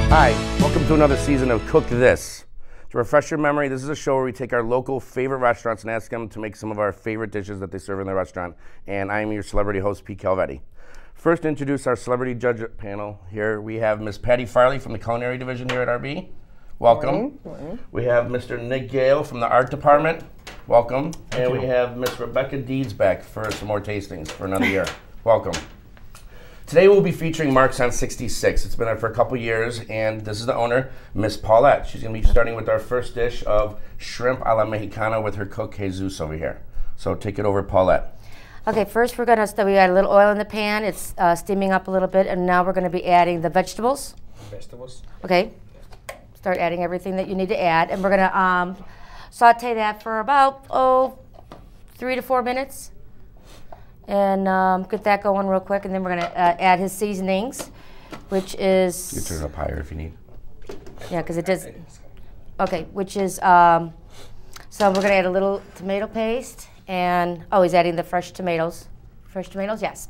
Hi, welcome to another season of Cook This. To refresh your memory, this is a show where we take our local favorite restaurants and ask them to make some of our favorite dishes that they serve in their restaurant. And I am your celebrity host, Pete Calvetti. First, to introduce our celebrity judge panel. Here we have Miss Patty Farley from the Culinary Division here at RB. Welcome. Morning. We have Mr. Nick Gale from the Art Department. Welcome. And we have Miss Rebecca Deeds back for some more tastings for another year. Welcome. Today we'll be featuring Mark's on 66. It's been there for a couple years, and this is the owner, Miss Paulette. She's going to be starting with our first dish of shrimp a la Mexicana with her cook, Jesus, over here. So take it over, Paulette. Okay, first we got a little oil in the pan. It's steaming up a little bit, and now we're going to be adding the vegetables. Vegetables? Okay. Start adding everything that you need to add, and we're going to saute that for about, 3 to 4 minutes. And get that going real quick, and then we're gonna add his seasonings, which is... You can turn it up higher if you need. Yeah, because it does... Okay, which is... so we're gonna add a little tomato paste, and... Oh, he's adding the fresh tomatoes. Fresh tomatoes, yes.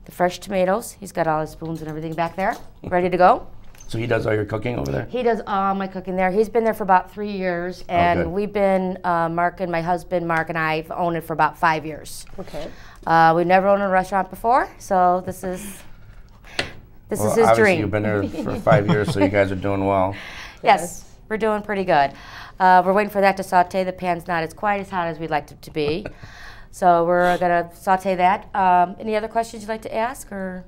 The fresh tomatoes. He's got all his spoons and everything back there, ready to go. So he does all your cooking over there? He does all my cooking there. He's been there for about 3 years, and we've been, Mark and my husband, Mark and I, have owned it for about 5 years. Okay. We've never owned a restaurant before, so this is his obviously dream. You've been there for 5 years, so you guys are doing well. Yes, we're doing pretty good. We're waiting for that to saute. The pan's not as quite as hot as we'd like it to be. So we're gonna saute that. Any other questions you'd like to ask, or?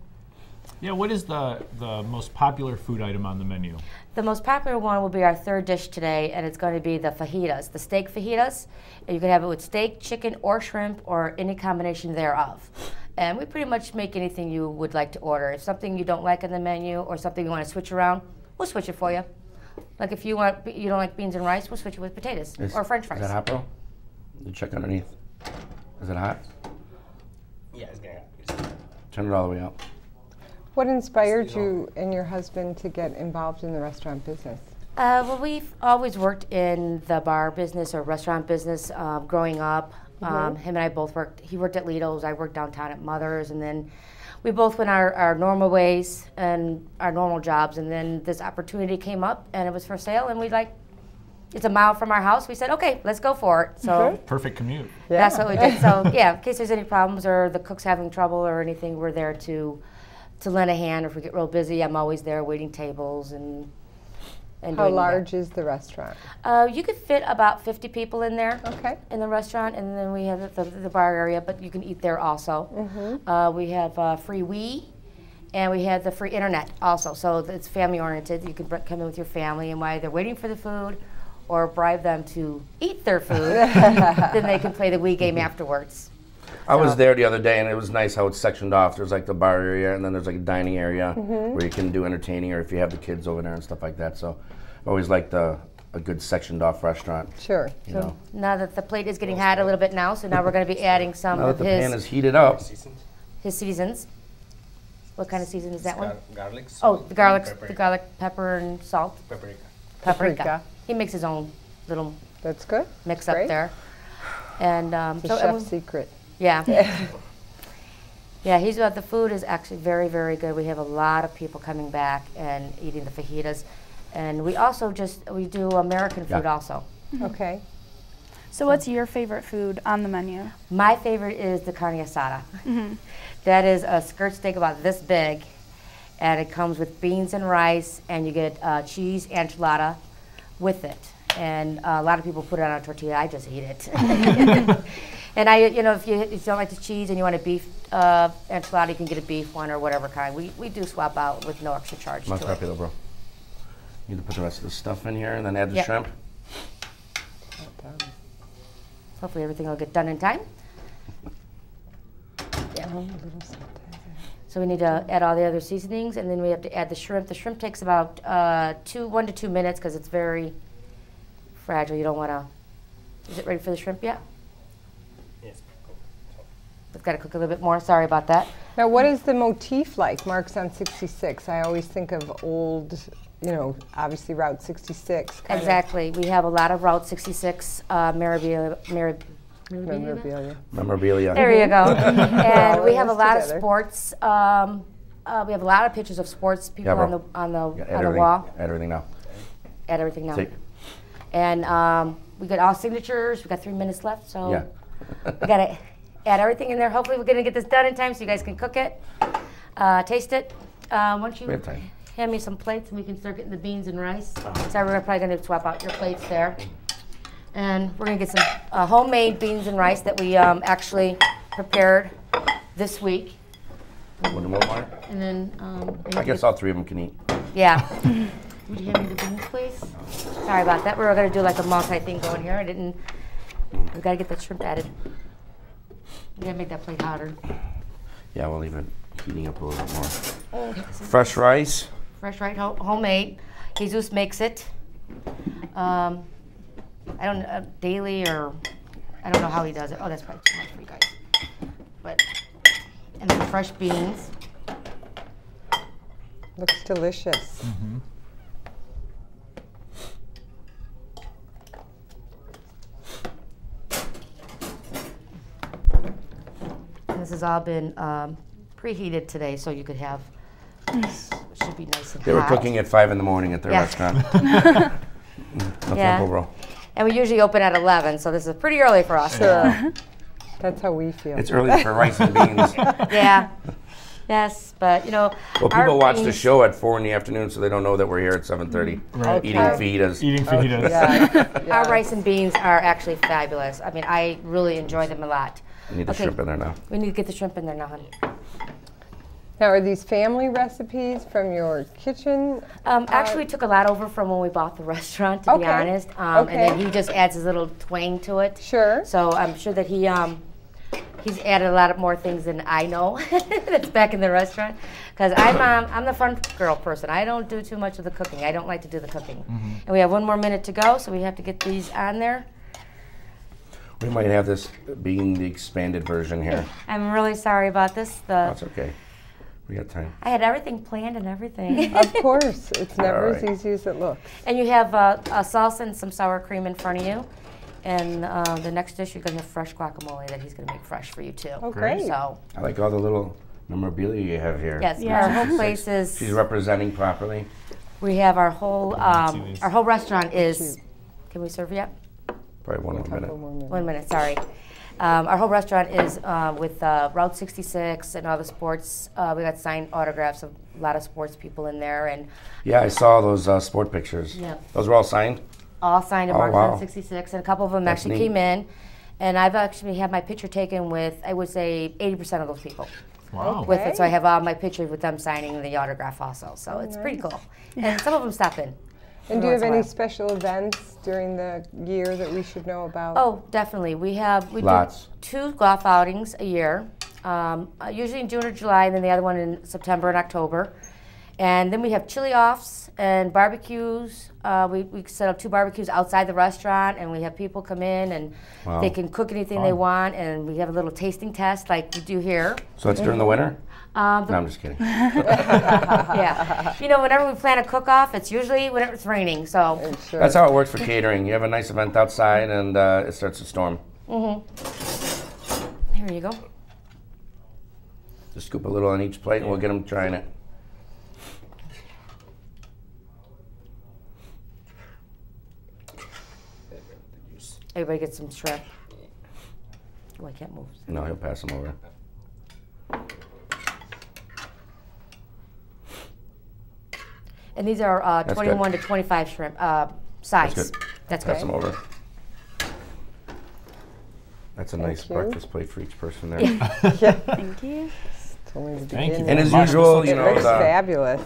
Yeah, what is the most popular food item on the menu? The most popular one will be our third dish today, and it's going to be the fajitas, the steak fajitas. And you can have it with steak, chicken, or shrimp, or any combination thereof. And we pretty much make anything you would like to order. If something you don't like on the menu, or something you want to switch around, we'll switch it for you. Like if you don't like beans and rice, we'll switch it with potatoes or French fries. Is that hot, bro? You check underneath. Is it hot? Yeah, it's good. Turn it all the way up. What inspired you and your husband to get involved in the restaurant business? Well, we've always worked in the bar business or restaurant business growing up. Him and I both worked. He worked at Lido's. I worked downtown at Mother's, and then we both went our normal ways and our normal jobs. And then this opportunity came up, and it was for sale. And it's a mile from our house. We said, okay, let's go for it. So perfect commute. Yeah. That's what we did. So yeah, in case there's any problems or the cook's having trouble or anything, we're there to lend a hand. If we get real busy, I'm always there waiting tables and How large is the restaurant? You could fit about 50 people in there. Okay. In the restaurant, and then we have the bar area, but you can eat there also. We have free Wii, and we have the free internet also. So it's family oriented. You can come in with your family, and while they're waiting for the food, or bribe them to eat their food, then they can play the Wii game afterwards. I was there the other day, and it was nice how it's sectioned off. There's like the bar area, and then there's like a dining area where you can do entertaining, or if you have the kids over there and stuff like that. So I always liked a good sectioned off restaurant. Sure. You know. Now that the plate is getting hot a little bit now, so now we're going to be adding some Now of that the pan is heated up. his seasons. What kind of season is that one? Garlic. Oh, the garlic, pepper, and salt. Paprika. Paprika. He makes his own little That's good. mix Great. up there. And It's a chef's secret. Yeah. Yeah, the food is actually very, very good. We have a lot of people coming back and eating the fajitas. And we also we do American food also. Okay. So what's your favorite food on the menu? My favorite is the carne asada. That is a skirt steak about this big, and it comes with beans and rice, and you get cheese enchilada with it. And a lot of people put it on a tortilla. I just eat it. And if you don't like the cheese and you want a beef enchilada, you can get a beef one or whatever kind. We do swap out with no extra charge Most to popular, bro. You need to put the rest of the stuff in here and then add the shrimp. Hopefully everything will get done in time. Yeah. So we need to add all the other seasonings, and then we have to add the shrimp. The shrimp takes about 1 to 2 minutes because it's very fragile. You don't want to. Is it ready for the shrimp yet? Yes. It's got to cook a little bit more. Sorry about that. Now, what is the motif like? Mark's on 66. I always think of old, obviously Route 66. Exactly. We have a lot of Route 66 memorabilia. Memorabilia. There you go. And we have a lot of sports we have a lot of pictures of sports people Yeah, on bro. the Yeah, on the wall. Add everything now. Add everything now. See? And we got all signatures. We got 3 minutes left, so Yeah. we gotta add everything in there. Hopefully, we're gonna get this done in time so you guys can cook it, taste it. Why don't you We have time. hand me some plates and we can start getting the beans and rice. So we're probably gonna swap out your plates there. And we're gonna get some homemade beans and rice that we actually prepared this week. Want more? And then I guess all 3 of them can eat. yeah. Would you hand me the beans, please? Sorry about that. We were gonna do like a multi thing going here. I didn't. We gotta get the shrimp added. We gotta make that plate hotter. Yeah, we'll leave it heating up a little bit more. Fresh rice. Fresh rice, homemade. Jesus makes it. I don't know, daily or I don't know how he does it. Oh, that's probably too much for you guys. But and then fresh beans. Looks delicious. And this has all been preheated today, so you could have. Should be nice and They were hot. cooking at 5 in the morning at their Yeah. restaurant. No Yeah. temple, bro. And we usually open at 11, so this is pretty early for us. Sure. That's how we feel. It's early for rice and beans. Yeah. Yes, but you know. Well, our people watch the beans- show at 4 in the afternoon, so they don't know that we're here at 7:30 Right. eating fajitas. Eating fajitas. Yeah. Our rice and beans are actually fabulous. I mean, I really enjoy them a lot. We need the Okay. shrimp in there now. We need to get the shrimp in there now, honey. Now, are these family recipes from your kitchen? Actually, we took a lot over from when we bought the restaurant, to be Okay. honest. And then Okay. he just adds his little twang to it. Sure. So I'm sure that he's added a lot of more things than I know that's back in the restaurant. Because I'm the front girl person. I don't do too much of the cooking. I don't like to do the cooking. And we have 1 more minute to go, so we have to get these on there. We might have this being the expanded version here. I'm really sorry about this. That's okay. We got time. I had everything planned and everything. Of course. It's never All as right. easy as it looks. And you have a salsa and some sour cream in front of you. And the next dish, you're going to have fresh guacamole that he's going to make fresh for you, too. Oh, great. So, I like all the little memorabilia you have here. yes, Yeah. our whole place is, She's representing properly. we have our whole these. restaurant is, can we serve yet? Probably one more minute. Couple more minutes. 1 minute, sorry. Our whole restaurant is with Route 66 and all the sports. We got signed autographs of a lot of sports people in there, and Yeah, I saw those sport pictures. Yeah. Those were all signed? all signed at Oh, March wow. 66, and a couple of them That's actually neat. came in. And I've actually had my picture taken with, I would say, 80% of those people Wow. with it. So I have all my pictures with them signing the autograph also. So it's pretty cool. And some of them stop in. And do you once have in a any while. special events during the year that we should know about? Oh, definitely. We Lots. do 2 golf outings a year, usually in June or July, and then the other one in September and October. And then we have chili offs and barbecues. We set up 2 barbecues outside the restaurant, and we have people come in and Wow. they can cook anything they want. And we have a little tasting test like we do here. So it's during the winter? No, I'm just kidding. Yeah. You know, whenever we plan a cook-off, it's usually when it's raining. So Sure. That's how it works for catering. You have a nice event outside and it starts to storm. here you go. Just scoop a little on each plate and we'll get them trying it. Everybody gets some shrimp. Oh, I can't move. No, he'll pass them over. And these are That's 21 to 25 shrimp size. That's good. That's Pass good. them over. That's a nice you. breakfast plate for each person there. Thank you. It's only the Thank you. beginning. And as Mark, usual, this you It know, looks fabulous.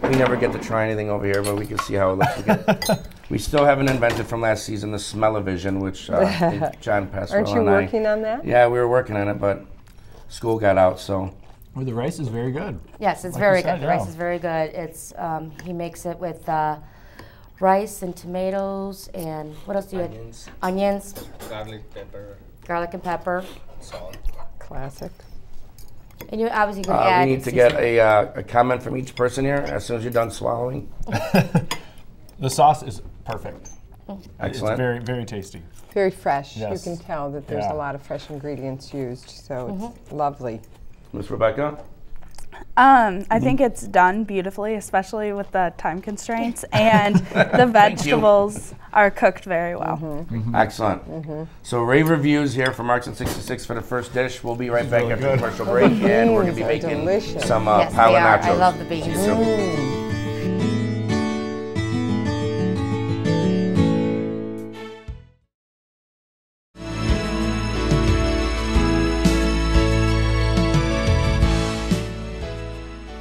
we never get to try anything over here, but we can see how it looks. We still haven't invented from last season the smell-o-vision, which I think John Passwell Aren't you and I. working on that? Yeah, we were working on it, but school got out, so. Well, the rice is very good. Yes, it's Like very you said, good. The rice yeah. is very good. It's he makes it with rice and tomatoes and what else do you Onions, add? Onions, garlic, pepper, garlic and pepper. salt. Classic. And you obviously can add. We need to get a comment from each person here as soon as you're done swallowing. The sauce is perfect. Excellent. It's very, very tasty. Very fresh. Yes. You can tell that there's Yeah. a lot of fresh ingredients used, so Mm-hmm. it's lovely. Miss Rebecca? I think it's done beautifully, especially with the time constraints, and the vegetables are cooked very well. Excellent. So rave reviews here from Marks and 66 for the first dish. We'll be right back after the commercial break, and we're going to be making delicious. some Yes, pile they of are. nachos. I love the beans.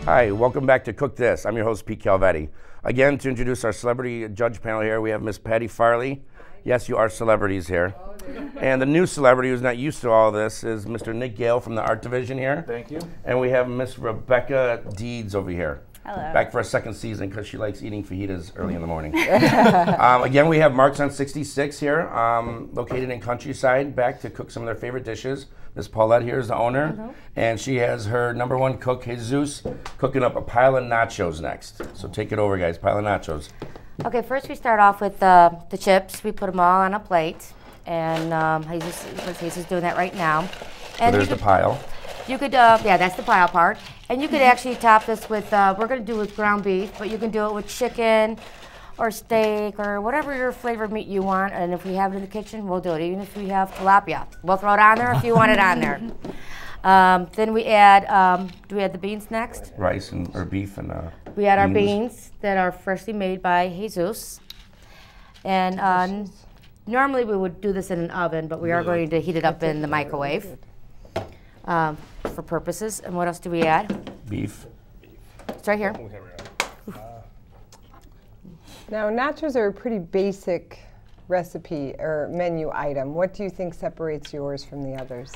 Hi, welcome back to Cook This. I'm your host, Pete Calvetti. Again, to introduce our celebrity judge panel here, we have Miss Patty Farley. Yes, you are celebrities here. And the new celebrity who's not used to all this is Mr. Nick Gale from the art division here. Thank you. And we have Miss Rebecca Deeds over here. Hello. Back for a second season because she likes eating fajitas early in the morning. Again, we have Marks on 66 here, located in Countryside, back to cook some of their favorite dishes. Miss Paulette here is the owner, and she has her #1 cook, Jesus, cooking up a pile of nachos next. So take it over, guys, pile of nachos. Okay, first we start off with the chips. We put them all on a plate, and Jesus is doing that right now. So And there's the pile. You could, yeah, that's the pile part. And you could actually top this with, we're going to do with ground beef, but you can do it with chicken or steak or whatever your flavored meat you want. And if we have it in the kitchen, we'll do it. Even if we have tilapia, we'll throw it on there if you want it on there. Then we add, do we add the beans next? Rice or beef and We add our beans that are freshly made by Jesus. And normally we would do this in an oven, but we are going to heat it up in the microwave for purposes. And what else do we add? Beef. It's right here. Now, nachos are a pretty basic recipe or menu item. What do you think separates yours from the others?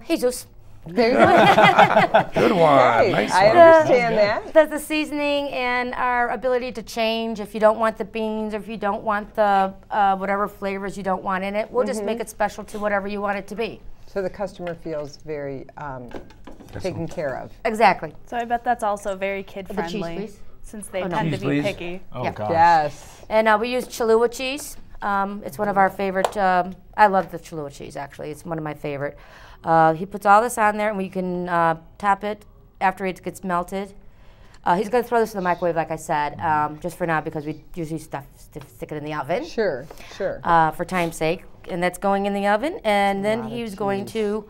Jesus. There you go. Good one. Right, Nice I one. understand that. The seasoning and our ability to change. If you don't want the beans or if you don't want the whatever flavors you don't want in it, we'll just make it special to whatever you want it to be. So the customer feels very taken care of. Exactly. So I bet that's also very The cheese, kid-friendly, please. since they Oh, no. tend to Cheese, be please. picky. Oh, Yeah. gosh. Yes. And we use Cholula cheese. It's one of our favorite. I love the Cholula cheese, actually. It's one of my favorite. He puts all this on there, and we can top it after it gets melted. He's going to throw this in the microwave, like I said, just for now, because we usually stick it in the oven. Sure, sure. For time's sake. And that's going in the oven. And then he's going to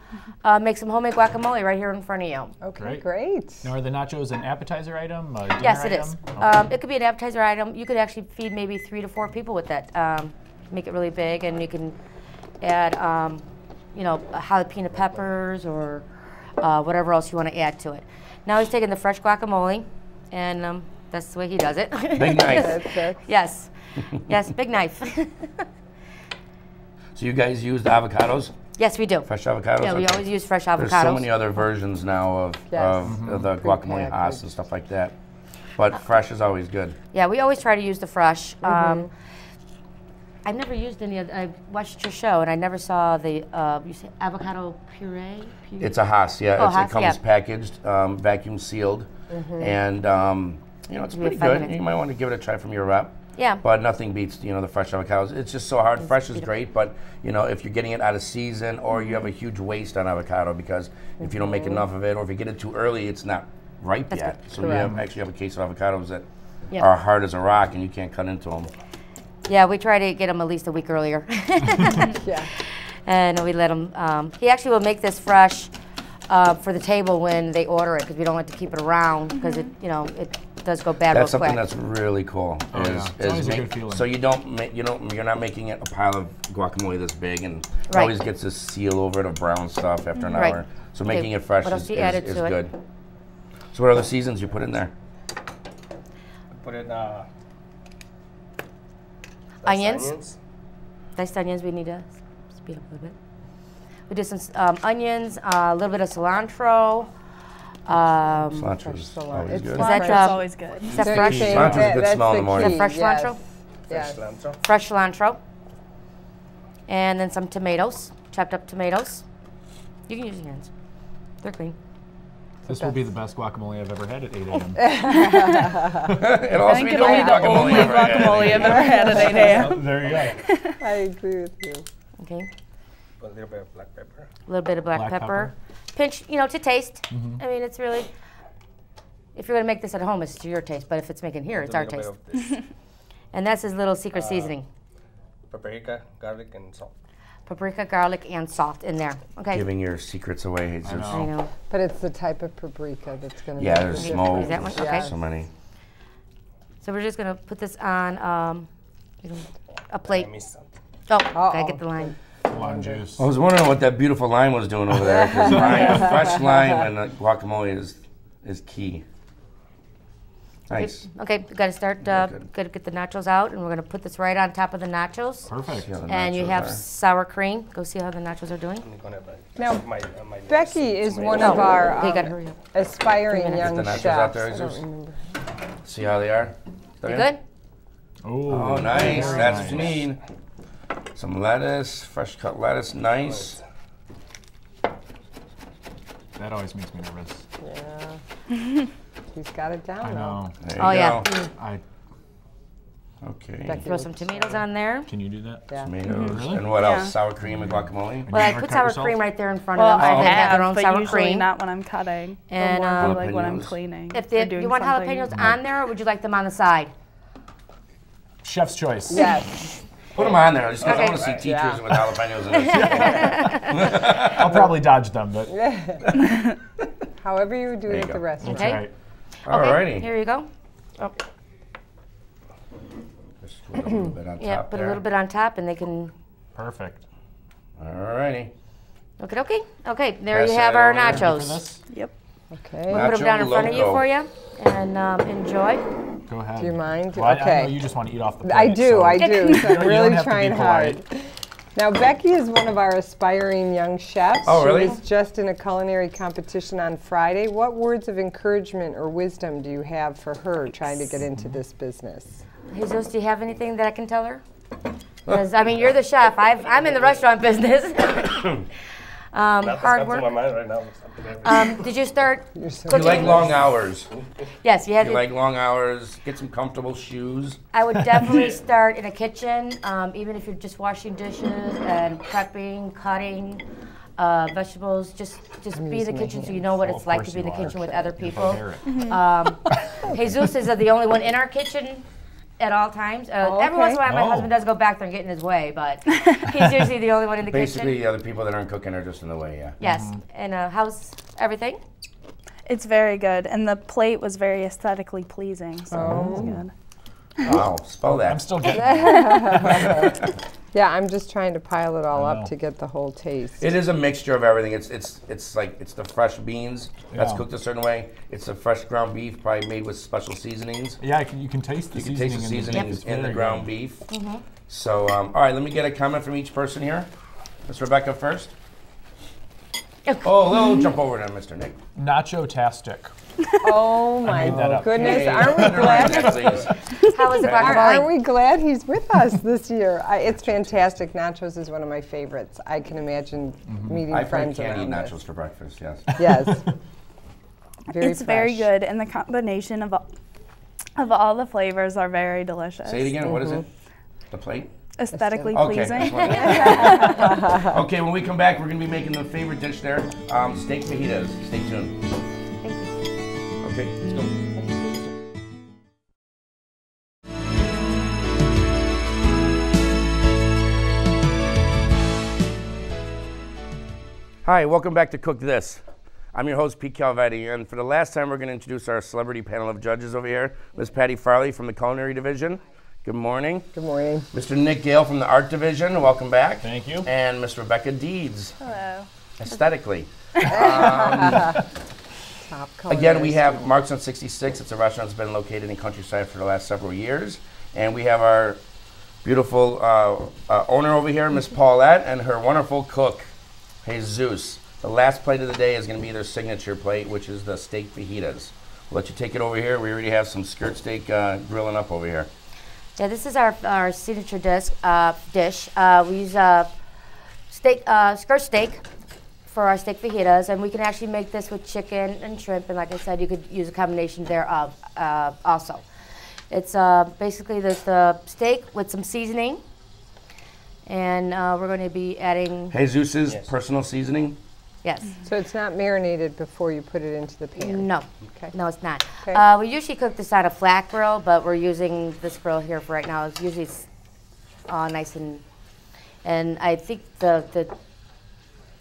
make some homemade guacamole right here in front of you. Okay, Great. great. Now, are the nachos an appetizer item? A dinner Yes, it item? is. Okay. It could be an appetizer item. You could actually feed maybe 3 to 4 people with that. Make it really big, and you can add, jalapeno peppers or whatever else you want to add to it. Now he's taking the fresh guacamole, and that's the way he does it. Big knife. That's Yes, yes, big knife. So you guys use the avocados? Yes, we do. Fresh avocados? Yeah, we Okay. always use fresh avocados. There's so many other versions now of, Yes. of the guacamole haas and stuff like that. But fresh is always good. Yeah, we always try to use the fresh. I've never used any of. I watched your show and I never saw the you say avocado puree. It's a haas, yeah. Oh, It haas, comes yeah. packaged, vacuum sealed, and it's Give me pretty 5 good. minutes. You might want to give it a try from your rep. Yeah. But nothing beats the fresh avocados. It's just so hard. Fresh is great, but if you're getting it out of season, or you have a huge waste on avocado because if you don't make enough of it, or if you get it too early, it's not ripe That's yet. good. So you actually have a case of avocados that Yep. are hard as a rock, and you can't cut into them. Yeah, we try to get them at least a week earlier. Yeah. And we let them. He actually will make this fresh for the table when they order it because we don't like to keep it around because it does go bad That's real quick. something that's really cool. Oh, yeah. It's always a good feeling. So you're not making it a pile of guacamole this big, and it Right. always gets this seal over it of brown stuff after an Right. hour. So Okay, making it fresh what else you added is to it? good. So what other seasons you put in there? Put in Onions. Diced onions. We need to speed up a little bit. We did some onions, a little bit of cilantro. Cilantro is cilantro. always It's good. Is that, Cilantro's always good. Is that So fresh? you're saying Cilantro's a good that's smell in the the morning. key, Is that fresh yes. cilantro? Yes. cilantro. Fresh cilantro. And then some tomatoes, chopped up tomatoes. You can use your hands. They're clean. This will be the best guacamole I've ever had at 8 a.m. It'll also think be it'll the be the only guacamole I've ever had at 8 a.m. There you go. I agree with you. Okay. Put a little bit of black pepper. A little bit of black Black pepper. pepper. Pinch, to taste. I mean, it's really. If you're gonna make this at home, it's to your taste. But if it's making here, it's A our little taste. bit of this. And that's his little secret seasoning. Paprika, garlic, and salt. Paprika, garlic, and salt in there. Okay. Giving your secrets away, Jesus. I know. But it's the type of paprika that's going to Yeah, make there's it. smoke. Is that one? There's Okay. so many. So we're just gonna put this on a plate. I missed something. Oh, gotta get the lime. Lime juice. I was wondering what that beautiful lime was doing over there. 'Cause lime, fresh lime and guacamole is key. Nice. Okay, we gotta start. good. Gotta get the nachos out, and we're gonna put this right on top of the nachos. Perfect. See how the And you nachos have are. sour cream. Go see how the nachos are doing. I'm gonna Now, my Becky is one Oh, of our okay, you gotta hurry up. aspiring minutes. young Get the nachos chefs. out there, I don't Jesus. remember. See how they are? You good? Oh, nice. very That's nice. what you need. Some lettuce, fresh cut lettuce. Nice. That always makes me nervous. Yeah. He's got it down I though. know. There you Oh, yeah. go. I Okay. Becky Throw some tomatoes on there. can you do that? Yeah. Tomatoes. Really? And what Yeah. else? Sour cream and guacamole? Well, I never put cut sour yourself? cream right there in front Well, of them, so I they have their own but sour usually cream. not when I'm cutting. And, But more like when I'm Jalapenos. cleaning. If or they, doing you want something. jalapenos on there, or would you like them on the side? Chef's choice. Yes. Put them on there. Just 'cause I Okay. want to see teachers Yeah. with jalapenos in their I'll probably dodge them, but However you do There it you at the go. restaurant. Okay. right. Alrighty. Here you go. Just put a little bit on Yeah, top put there. a little bit on top, and they can. Perfect. Okay. Alrighty. Okay. There Pass you have that our over there. Ready for nachos. this? Yep. Okay. We'll put them down in Nacho front of you Loco. for you, and enjoy. Go ahead. Do you mind? Well, I Okay. know you just want to eat off the plate. I do, so I do. So You I'm don't really have to be trying hard. polite. Now, Becky is one of our aspiring young chefs. Oh, really? She was just in a culinary competition on Friday. What words of encouragement or wisdom do you have for her trying to get into this business? Jesus, do you have anything that I can tell her? Because I mean, you're the chef. I'm in the restaurant business. Nothing's Hard come to my work. mind right now. Something Did you start You're so You like long hours. Yes, you have. You like long hours. Get some comfortable shoes. I would definitely start in a kitchen, even if you're just washing dishes and prepping, cutting vegetables. Just be in the kitchen so you know what Well, it's of like to course be in the you are. kitchen with other If I people. hear it. Jesus is the only one in our kitchen at all times. Every once in a while, my Oh. husband does go back there and get in his way, but he's usually the only one in the Basically, kitchen. the other people that aren't cooking are just in the way, yeah. Yes. And how's everything? It's very good, and the plate was very aesthetically pleasing, so it was good. Wow, spell I'm that. still getting Yeah, I'm just trying to pile it all I up know. to get the whole taste. It is a mixture of everything. It's like it's the fresh beans that's Yeah. cooked a certain way. It's the fresh ground beef, probably made with special seasonings. Yeah, you can taste the You can seasoning. taste the in the seasonings It's in the very ground good. beef. So, all right, let me get a comment from each person here. Miss Rebecca first. Oh, a little jump over to Mr. Nick. Nacho-tastic. Oh my made that up. goodness! Hey, Aren't we underline glad? that, please. How was the Aren't guacamole? we glad he's with us this year? It's fantastic. Nachos is one of my favorites. I can imagine meeting I probably friends can't eat around nachos this. for breakfast, yes. Yes. It's very fresh. good, and the combination of all the flavors are very delicious. Say it again, what is it? The plate? Aesthetically Okay. pleasing. Okay, when we come back, we're going to be making the favorite dish there, steak fajitas. Stay tuned. Okay, let's go. Hi, welcome back to Cook This. I'm your host, Pete Calvetti, and for the last time, we're going to introduce our celebrity panel of judges over here. Ms. Patty Farley from the Culinary Division. Good morning. Good morning. Mr. Nick Gale from the Art Division. Welcome back. Thank you. And Miss Rebecca Deeds. Hello. Aesthetically. Top Again, we culinary have Marks on 66. It's a restaurant that's been located in Countryside for the last several years. And we have our beautiful owner over here, Miss Paulette, and her wonderful cook, Jesus. The last plate of the day is going to be their signature plate, which is the steak fajitas. We'll let you take it over here. We already have some skirt steak grilling up over here. Yeah, this is our signature dish. We use skirt steak for our steak fajitas, and we can actually make this with chicken and shrimp, and like I said, you could use a combination thereof also. It's basically the steak with some seasoning, and we're going to be adding Jesus' Yes. personal seasoning. Yes. So it's not marinated before you put it into the pan? No. Okay. No, it's not. Okay. We usually cook this on a flat grill, but we're using this grill here for right now. It's usually nice and I think the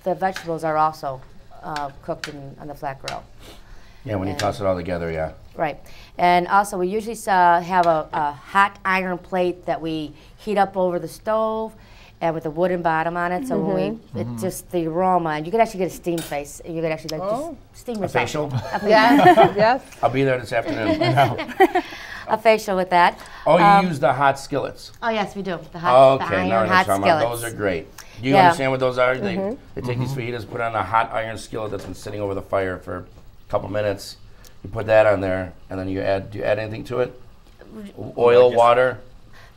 vegetables are also cooked on the flat grill. Yeah, when you toss it all together, yeah. Right. And also we usually have a hot iron plate that we heat up over the stove and with a wooden bottom on it. So when it's just the aroma, and you could actually get a steam face. And you could actually just steam A yourself. facial? Yes, yes. I'll be there this afternoon. A facial with that. Oh, you use the hot skillets. Oh yes, we do. The hot, the Okay, iron now I know hot what you're talking about. skillets. Those are great. Do you Yeah. understand what those are? They take these fajitas, put it on a hot iron skillet that's been sitting over the fire for a couple minutes. You put that on there, and then do you add anything to it? Oil, just- water?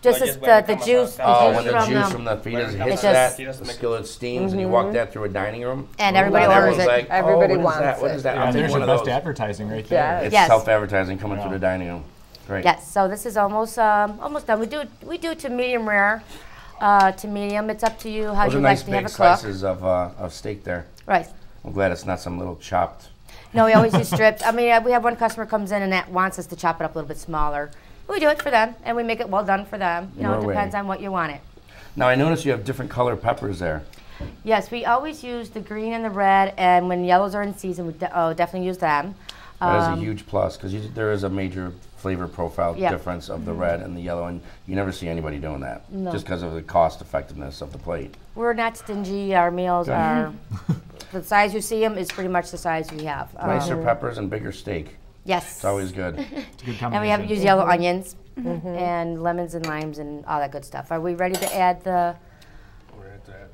Just No, as just when it the comes juice, out, Oh, the when juice the from juice them. from the fajitas It hits just- that, Just the make- skillet steams, and you walk that through a dining room. And everybody And orders everyone's it. like, Everybody oh, what is wants that? What it. is that? Yeah, I'll take there's one your of best those. advertising right Yeah. there. It's Yes. self-advertising coming through the dining room. Great. Yes, so this is almost done. We do it to medium rare, to medium. It's up to you how Those you are like nice to have big it cooked. slices of steak there. Right. I'm glad it's not some little chopped. No, we always use strips. I mean, we have one customer comes in and that wants us to chop it up a little bit smaller. We do it for them, and we make it well done for them. You know, No it way. depends on what you want it. Now, I notice you have different color peppers there. Yes, we always use the green and the red, and when yellows are in season, we definitely use them. That is a huge plus because there is a major flavor profile Yeah. difference of the red and the yellow, and you never see anybody doing that No. just because of the cost effectiveness of the plate. We're not stingy. Our meals are the size you see them is pretty much the size we have. Nicer peppers and bigger steak. Yes. It's always good. It's a good And we have combination. use yellow onions and lemons and limes and all that good stuff. Are we ready to add the? We're at that.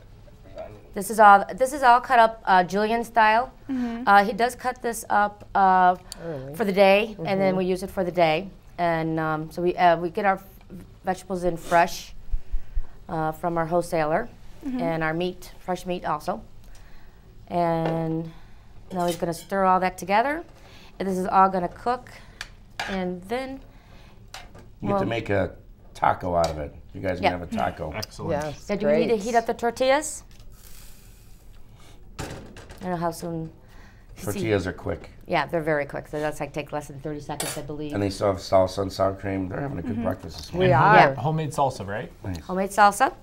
This is all cut up Julian style. He does cut this up for the day, and then we use it for the day. And so we get our vegetables in fresh from our wholesaler, and our meat, fresh meat also. And now he's going to stir all that together, and this is all going to cook, and then You get to make a taco out of it. You guys can Yeah. have a taco. Excellent. Yes, do we need to great. heat up the tortillas? I don't know how soon. Tortillas are quick, Yeah, they're very quick. So that's like take less than 30 seconds, I believe. and they still have salsa and sour cream. They're having a good breakfast this We morning. are. Yeah. Homemade salsa, right? Homemade salsa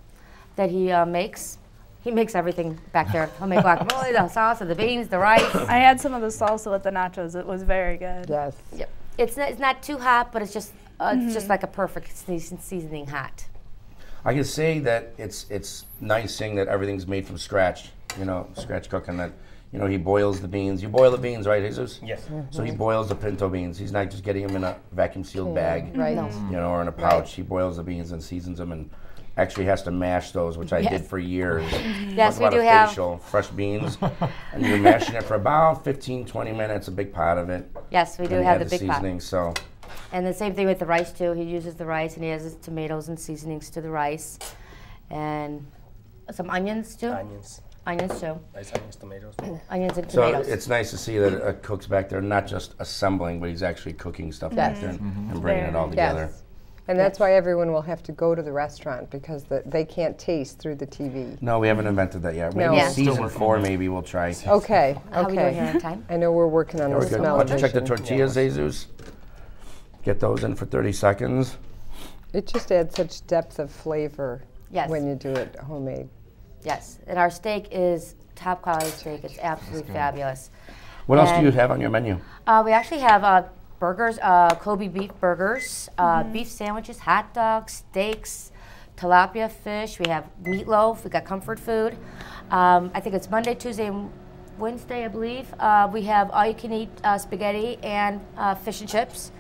that he makes. He makes everything back there. Homemade guacamole, the salsa, the beans, the rice. I had some of the salsa with the nachos. It was very good. Yes. Yep. It's not too hot, but it's just like a perfect seasoning hot. I can say that it's nice seeing that everything's made from scratch. You know, scratch cooking. That he boils the beans. You boil the beans, right, Jesus? Yes. So he boils the pinto beans. He's not just getting them in a vacuum sealed bag, Right. or in a pouch. He boils the beans and seasons them, and actually has to mash those, which I did for years. Yes, Talk we about do a have. facial, fresh beans, and you're mashing it for about 15, 20 minutes. A big pot of it. Yes, we do And you have add the big pot. seasoning. So And the same thing with the rice too. He uses the rice and he has his tomatoes and seasonings to the rice, and some onions too. Onions. Onions too. Nice onions, tomatoes. Onions and So tomatoes. it's nice to see that a cook's back there, not just assembling, but he's actually cooking stuff back Yes. there and bringing it all Very. together. Yes. And that's why everyone will have to go to the restaurant because they can't taste through the TV. No, we haven't invented that yet. Maybe No. Yeah. Still season working 4, on that. maybe we'll try. Okay, How are we doing here okay. on time? I know we're working on We're the good. smell Why don't you check the edition. tortillas, Jesus? Get those in for 30 seconds. It just adds such depth of flavor Yes. when you do it homemade. Yes, and our steak is top quality steak. It's absolutely fabulous. What else do And- you have on your menu? We actually have burgers, Kobe beef burgers, beef sandwiches, hot dogs, steaks, tilapia fish. We have meatloaf. We got comfort food. I think it's Monday, Tuesday, and Wednesday, I believe. We have all-you-can-eat spaghetti and fish and chips.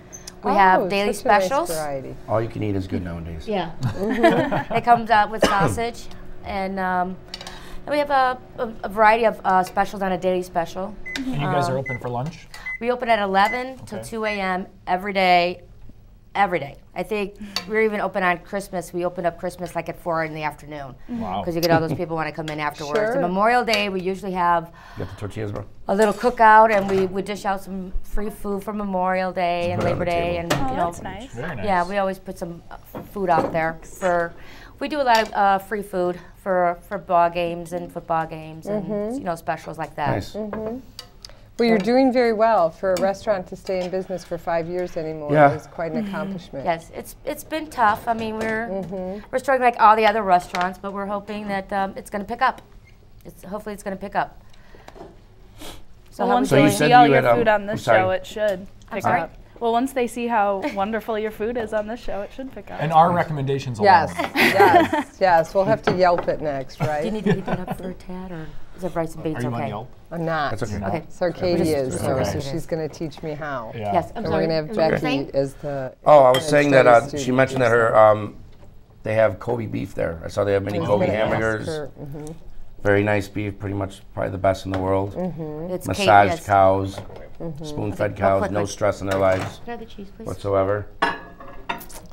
We have daily such a nice specials. variety. All you can eat is good nowadays. Yeah. It comes out with sausage, and we have a variety of specials on a daily special. And you guys are open for lunch? We open at 11 till Okay. 2 a.m. every day. Every day. I think we're even open on Christmas. We open up Christmas like at 4 in the afternoon. Wow. Because you get all those people want to come in afterwards. Sure. And Memorial Day, we usually have You got the tortillas, bro? a little cookout, and we dish out some free food for Memorial Day and Put it on Labor the Day, table. and Oh, you know. that's nice. Very nice. Yeah, we always put some food out there for We do a lot of free food for ball games and football games and specials like that. Nice. Well, you're doing very well for a restaurant to stay in business for 5 years anymore. Yeah. It's quite an accomplishment. Yes, it's been tough. I mean, we're struggling like all the other restaurants, but we're hoping that it's going to pick up. Hopefully it's going to pick up. Well, once So they you said see all you your had, food on I'm this sorry. show, it should pick sorry? up. Well, once they see how wonderful your food is on this show, it should pick up. And our recommendations Yes, alone. yes. We'll have to Yelp it next, Do you right? need to heat that up for a tad, or is it rice and beans Are you okay? on Yelp? I'm not. That's okay. Okay. Sarkadia is, Just- though, okay. so she's going to teach me how. Yeah. Yes, I'm And sorry. we're going to What have were you Becky saying? as the. Oh, I was saying that study she student. mentioned that her they have Kobe beef there. I saw they have mini I was Kobe gonna ask hamburgers. her, Very nice beef, pretty much probably the best in the world. It's Massaged yes. cows, spoon-fed Okay, cows, quick, no quick. stress in their lives Can I have the cheese, please? whatsoever.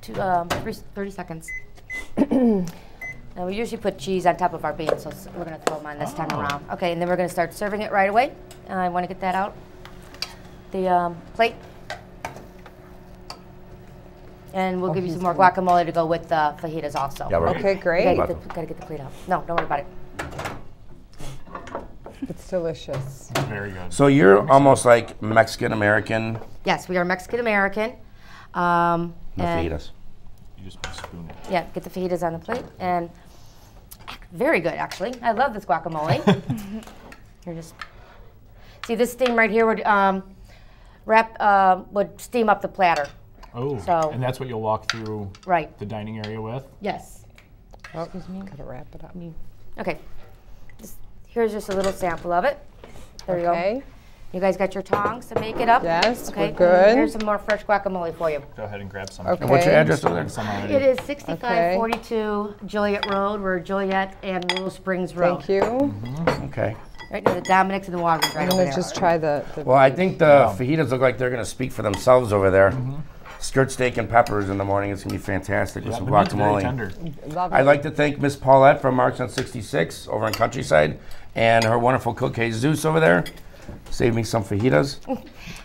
30 seconds. Now, we usually put cheese on top of our beans, so we're going to throw them on this time around. Okay, and then we're going to start serving it right away. I want to get that out. The plate. And we'll give you some more guacamole to go with the fajitas also. Yeah, we're Okay, You great. gotta get the plate out. No, don't worry about it. It's delicious. Very good. So you're almost like Mexican-American Yes, we are Mexican-American. the and- fajitas. You just put a spoon in. Yeah, get the fajitas on the plate, and very good actually. I love this guacamole. You're just see this steam right here would would steam up the platter. Oh, So- and that's what you'll walk through Right. the dining area with? Yes. Oh, gotta wrap it up. Okay. Here's just a little sample of it. There you go. Okay. You guys got your tongs to make it up? Yes, Okay. we're good. Here's some more fresh guacamole for you. Go ahead and grab some. Okay. And what's your address over there? Some already. It is 6542 Joliet Road. We're Joliet and Willow Springs Road. Thank you. Okay. Right near the Dominic's and the Walgreens right I'm over going there. to just try the Well, I think the fajitas look like they're going to speak for themselves over there. Skirt steak and peppers in the morning. It's going to be fantastic with Yeah, some the meat's very guacamole. tender. love it. I'd like to thank Miss Paulette from Marks on 66 over in Countryside and her wonderful cook Jesus over there. Saved me some fajitas.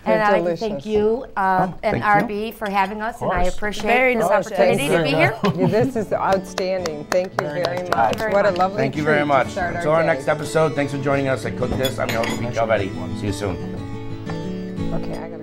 And I'd like to delicious. thank you and thank you. RB for having us, and I course. appreciate Very this delicious. opportunity to Thank be you. here. Yeah, this is outstanding. Thank you very nice much. job. Very What a much. lovely Thank you treat very to much. start Until our day. next episode, thanks for joining us at Cook This. I'm your host, Pete Calvetti. See you soon. Okay, I gotta.